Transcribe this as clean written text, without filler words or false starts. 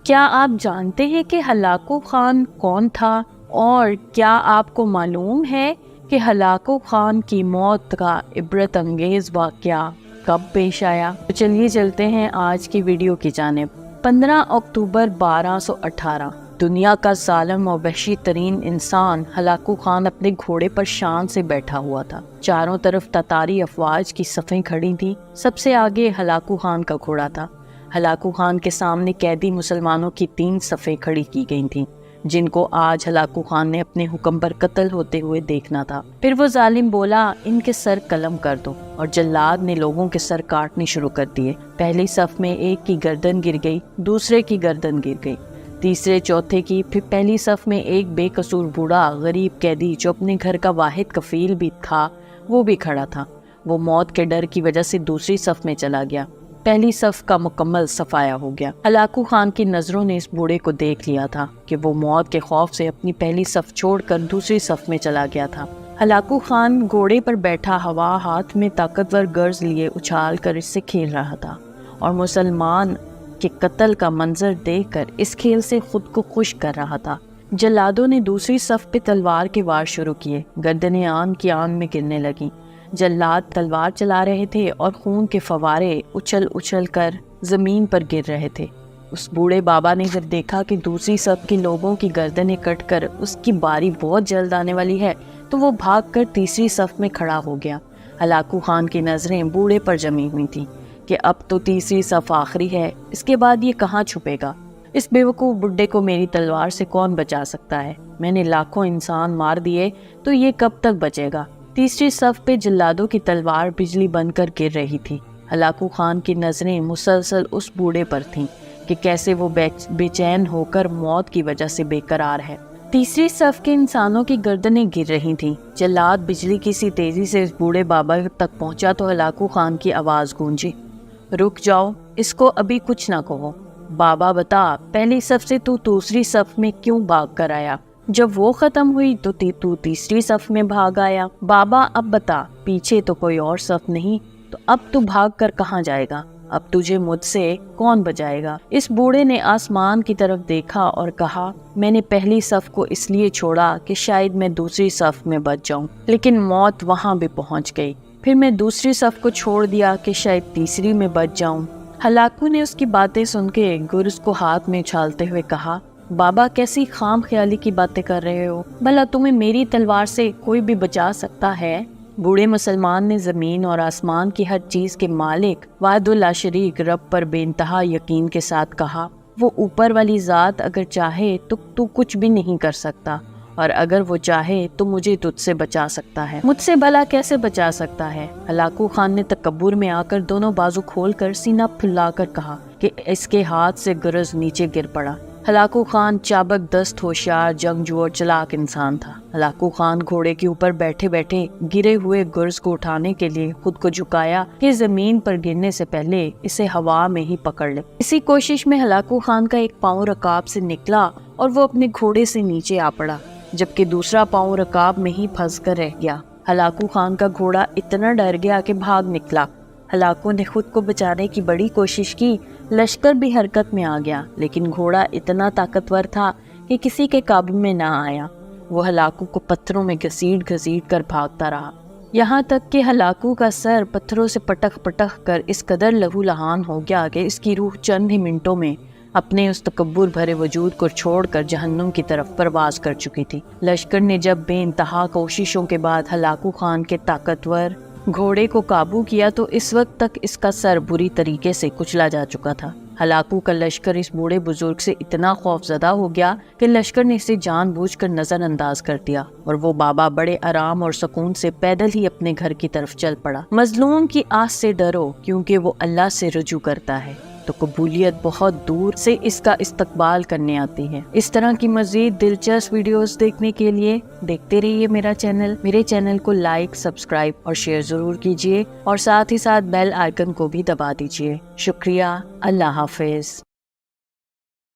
کیا آپ جانتے ہیں کہ ہلاکو خان کون تھا؟ اور کیا آپ کو معلوم ہے کہ ہلاکو خان کی موت کا عبرت انگیز واقعہ کب پیش آیا؟ تو چلیے چلتے ہیں آج کی ویڈیو کی جانب۔ 15 اکتوبر 1218 دنیا کا ظالم اور وحشی ترین انسان ہلاکو خان اپنے گھوڑے پر شان سے بیٹھا ہوا تھا۔ چاروں طرف تتاری افواج کی صفیں کھڑی تھیں۔ سب سے آگے ہلاکو خان کا گھوڑا تھا۔ ہلاکو خان کے سامنے قیدی مسلمانوں کی 3 صفیں کھڑی کی گئی تھیں، جن کو آج ہلاکو خان نے اپنے حکم پر قتل ہوتے ہوئے دیکھنا تھا۔ پھر وہ ظالم بولا، ان کے سر قلم کر دو، اور جلاد نے لوگوں کے سر کاٹنے شروع کر دیے۔ پہلی صف میں ایک کی گردن گر گئی، دوسرے کی گردن گر گئی، تیسرے چوتھے کی، پھر پہلی صف میں ایک بے قصور بوڑھا غریب قیدی جو اپنے گھر کا واحد کفیل بھی تھا وہ بھی کھڑا تھا۔ وہ موت کے ڈر کی وجہ سے دوسری صف میں چلا گیا۔ پہلی صف کا مکمل صفایا ہو گیا۔ ہلاکو خان کی نظروں نے اس بوڑھے کو دیکھ لیا تھا کہ وہ موت کے خوف سے اپنی پہلی صف چھوڑ کر دوسری صف میں چلا گیا تھا۔ ہلاکو خان گھوڑے پر بیٹھا ہوا ہاتھ میں طاقتور گرز لیے اچھال کر اس سے کھیل رہا تھا، اور مسلمان کے قتل کا منظر دیکھ کر اس کھیل سے خود کو خوش کر رہا تھا۔ جلادوں نے دوسری صف پہ تلوار کے وار شروع کیے۔ گردنیں آن کی آن میں گرنے لگیں۔ جلاد تلوار چلا رہے تھے اور خون کے فوارے اچھل اچھل کر زمین پر گر رہے تھے۔ اس بوڑھے بابا نے جب دیکھا کہ دوسری صف کے لوگوں کی گردنیں کٹ کر اس کی باری بہت جلد آنے والی ہے، تو وہ بھاگ کر تیسری صف میں کھڑا ہو گیا۔ ہلاکو خان کی نظریں بوڑھے پر جمی ہوئی تھیں کہ اب تو تیسری صف آخری ہے، اس کے بعد یہ کہاں چھپے گا؟ اس بیوقوف بڈھے کو میری تلوار سے کون بچا سکتا ہے؟ میں نے لاکھوں انسان مار دیے تو یہ کب تک بچے گا؟ تیسری صف پہ جلادوں کی تلوار بجلی بن کر گر رہی تھی۔ ہلاکو خان کی نظریں مسلسل اس بوڑھے پر تھیں کہ کیسے وہ بے چین ہو کر موت کی وجہ سے بے قرار ہے۔ تیسری صف کے انسانوں کی گردنیں گر رہی تھیں۔ جلاد بجلی کی سی تیزی سے اس بوڑھے بابا تک پہنچا تو ہلاکو خان کی آواز گونجی، رک جاؤ، اس کو ابھی کچھ نہ کہو۔ بابا بتا، پہلی صف سے تو دوسری صف میں کیوں بھاگ کر آیا؟ جب وہ ختم ہوئی تو تو تیسری صف میں بھاگ آیا۔ بابا اب بتا، پیچھے تو کوئی اور صف نہیں، تو اب تو بھاگ کر کہاں جائے گا؟ اب تجھے مجھ سے کون بچائے گا؟ اس بوڑھے نے آسمان کی طرف دیکھا اور کہا، میں نے پہلی صف کو اس لیے چھوڑا کہ شاید میں دوسری صف میں بچ جاؤں، لیکن موت وہاں بھی پہنچ گئی۔ پھر میں دوسری صف کو چھوڑ دیا کہ شاید تیسری میں بچ جاؤں۔ ہلاکو نے اس کی باتیں سن کے گرز کو ہاتھ میں اچھالتے ہوئے کہا، بابا کیسی خام خیالی کی باتیں کر رہے ہو؟ بھلا تمہیں میری تلوار سے کوئی بھی بچا سکتا ہے؟ بوڑھے مسلمان نے زمین اور آسمان کی ہر چیز کے مالک واحد لاشریک رب پر بے انتہا یقین کے ساتھ کہا، وہ اوپر والی ذات اگر چاہے تو کچھ بھی نہیں کر سکتا، اور اگر وہ چاہے تو مجھے تجھ سے بچا سکتا ہے۔ مجھ سے بھلا کیسے بچا سکتا ہے؟ ہلاکو خان نے تکبر میں آ کر دونوں بازو کھول کر سینہ پھلا کر کہا کہ اس کے ہاتھ سے گرز نیچے گر پڑا۔ ہلاکو خان چابک دست ہوشیار جنگجو اور چلاک انسان تھا۔ ہلاکو خان گھوڑے کے اوپر بیٹھے بیٹھے گرے ہوئے گرز کو اٹھانے کے لیے خود کو جھکایا کہ زمین پر گرنے سے پہلے اسے ہوا میں ہی پکڑ لے۔ اسی کوشش میں ہلاکو خان کا ایک پاؤں رکاب سے نکلا اور وہ اپنے گھوڑے سے نیچے آ پڑا، جبکہ دوسرا پاؤں رکاب میں ہی پھنس کر رہ گیا۔ ہلاکو خان کا گھوڑا اتنا ڈر گیا کہ بھاگ نکلا۔ ہلاکو نے خود کو بچانے کی بڑی کوشش کی، لشکر بھی حرکت میں آ گیا، لیکن گھوڑا اتنا طاقتور تھا کہ کسی کے قابو میں نہ آیا۔ وہ ہلاکو کو پتھروں میں گھسیٹ گھسیٹ کر بھاگتا رہا، یہاں تک کہ ہلاکو کا سر پتھروں سے پٹک پٹک کر اس قدر لہو لہان ہو گیا کہ اس کی روح چند ہی منٹوں میں اپنے اس تکبر بھرے وجود کو چھوڑ کر جہنم کی طرف پرواز کر چکی تھی۔ لشکر نے جب بے انتہا کوششوں کے بعد ہلاکو خان کے طاقتور گھوڑے کو قابو کیا تو اس وقت تک اس کا سر بری طریقے سے کچلا جا چکا تھا۔ ہلاکو کا لشکر اس بوڑھے بزرگ سے اتنا خوف زدہ ہو گیا کہ لشکر نے اسے جان بوجھ کر نظر انداز کر دیا، اور وہ بابا بڑے آرام اور سکون سے پیدل ہی اپنے گھر کی طرف چل پڑا۔ مظلوم کی آس سے ڈرو، کیونکہ وہ اللہ سے رجوع کرتا ہے، تو قبولیت بہت دور سے اس کا استقبال کرنے آتی ہے۔ اس طرح کی مزید دلچسپ ویڈیوز دیکھنے کے لیے دیکھتے رہیے میرے چینل کو لائک، سبسکرائب اور شیئر ضرور کیجیے، اور ساتھ ہی ساتھ بیل آئیکن کو بھی دبا دیجیے۔ شکریہ، اللہ حافظ۔